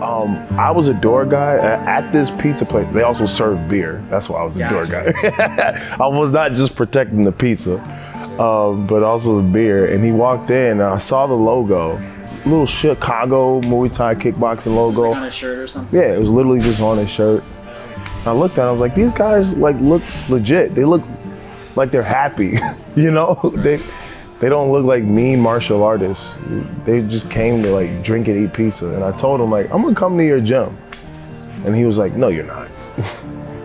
I was a door guy at this pizza place. They also served beer. That's why I was a door guy. I was not just protecting the pizza, but also the beer. And he walked in, and I saw the logo, little Chicago Muay Thai kickboxing logo. Like on a shirt or something? Yeah, it was literally just on his shirt. I looked at it, I was like, these guys like look legit. They look like they're happy, you know? They don't look like mean martial artists. They just came to like drink and eat pizza. And I told him like, I'm gonna come to your gym. And he was like, no, you're not.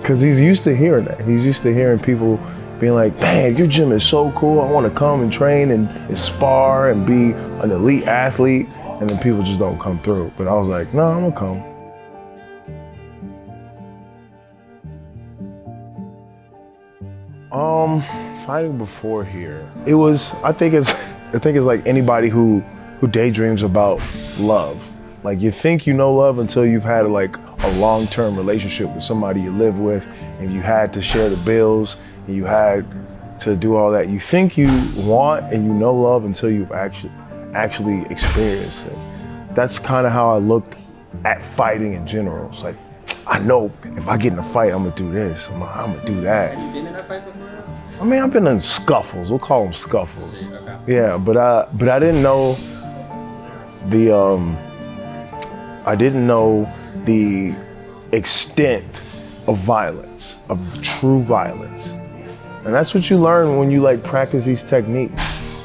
Cause he's used to hearing that. He's used to hearing people being like, man, your gym is so cool. I wanna come and train and spar and be an elite athlete. And then people just don't come through. But I was like, no, I'm gonna come. Fighting before here, it was, I think it's like anybody who daydreams about love. Like you think you know love until you've had like a long-term relationship with somebody you live with, and you had to share the bills, and you had to do all that. You think you want and you know love until you've actually experienced it. That's kind of how I looked at fighting in general. It's like, I know if I get in a fight, I'm gonna do this, I'm gonna do that. Have you been in a fight before? I mean, I've been in scuffles. We'll call them scuffles. Okay. Yeah, but I didn't know the extent of violence, of true violence. And that's what you learn when you like practice these techniques.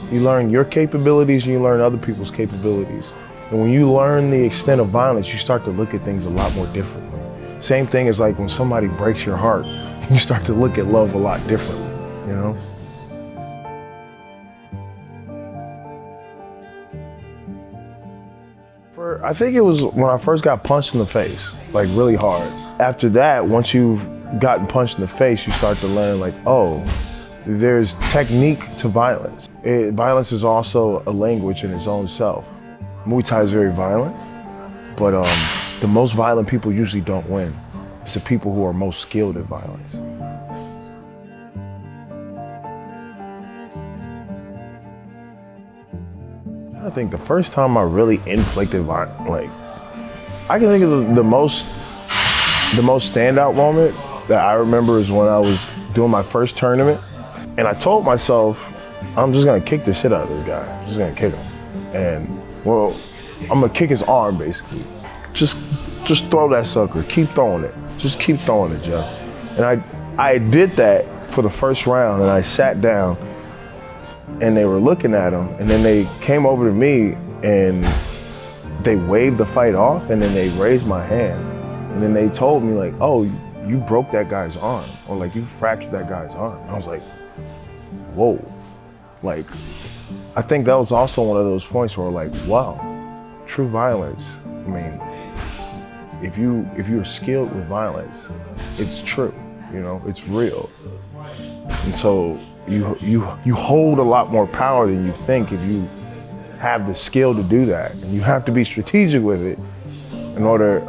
You learn your capabilities and you learn other people's capabilities. And when you learn the extent of violence, you start to look at things a lot more differently. Same thing as like when somebody breaks your heart, you start to look at love a lot differently, you know? I think it was when I first got punched in the face, like really hard. After that, once you've gotten punched in the face, you start to learn like, oh, there's technique to violence. Violence is also a language in its own self. Muay Thai is very violent, but the most violent people usually don't win. It's the people who are most skilled at violence. I think the first time I really inflicted violence, like, I can think of the most standout moment that I remember is when I was doing my first tournament, and I told myself, I'm just gonna kick the shit out of this guy. I'm just gonna kick him. And, well, I'm gonna kick his arm, basically. Just throw that sucker, keep throwing it. Just keep throwing it, Jeff. And I did that for the first round, and I sat down, and they were looking at him, and then they came over to me, and they waved the fight off, and then they raised my hand. And then they told me like, oh, you broke that guy's arm, or like you fractured that guy's arm. And I was like, whoa. Like, I think that was also one of those points where like, wow, true violence. I mean, if you're skilled with violence, it's true, you know, it's real. And so you hold a lot more power than you think if you have the skill to do that. And you have to be strategic with it in order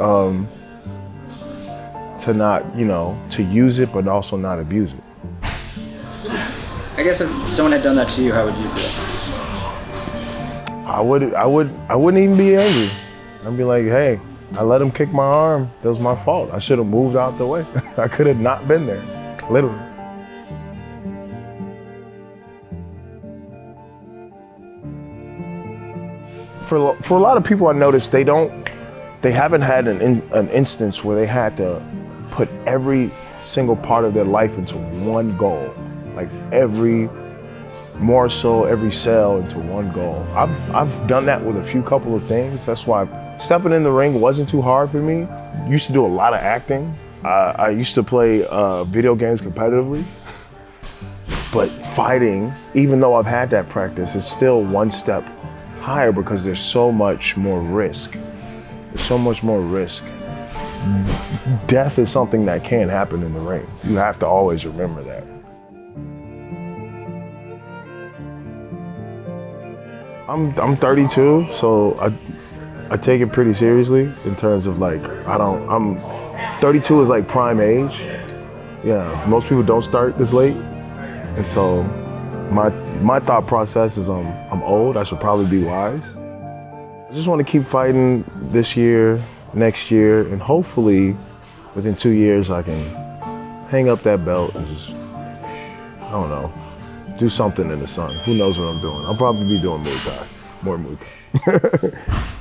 to not, you know, to use it, but also not abuse it. I guess if someone had done that to you, how would you feel? I wouldn't even be angry. I'd be like, hey, I let him kick my arm. That was my fault. I should have moved out the way. I could have not been there, literally. For a lot of people I noticed, they haven't had an instance where they had to put every single part of their life into one goal. Like every morsel, every cell into one goal. I've done that with a couple of things. That's why stepping in the ring wasn't too hard for me. Used to do a lot of acting. I used to play video games competitively. But fighting, even though I've had that practice, it's still one step higher because there's so much more risk. There's so much more risk. Death is something that can happen in the ring. You have to always remember that. I'm 32, so I take it pretty seriously in terms of like, 32 is like prime age. Yeah, most people don't start this late. And so my thought process is I'm old, I should probably be wise. I just want to keep fighting this year, next year, and hopefully within 2 years I can hang up that belt and just, I don't know, do something in the sun. Who knows what I'm doing? I'll probably be doing Muay Thai, more Muay Thai.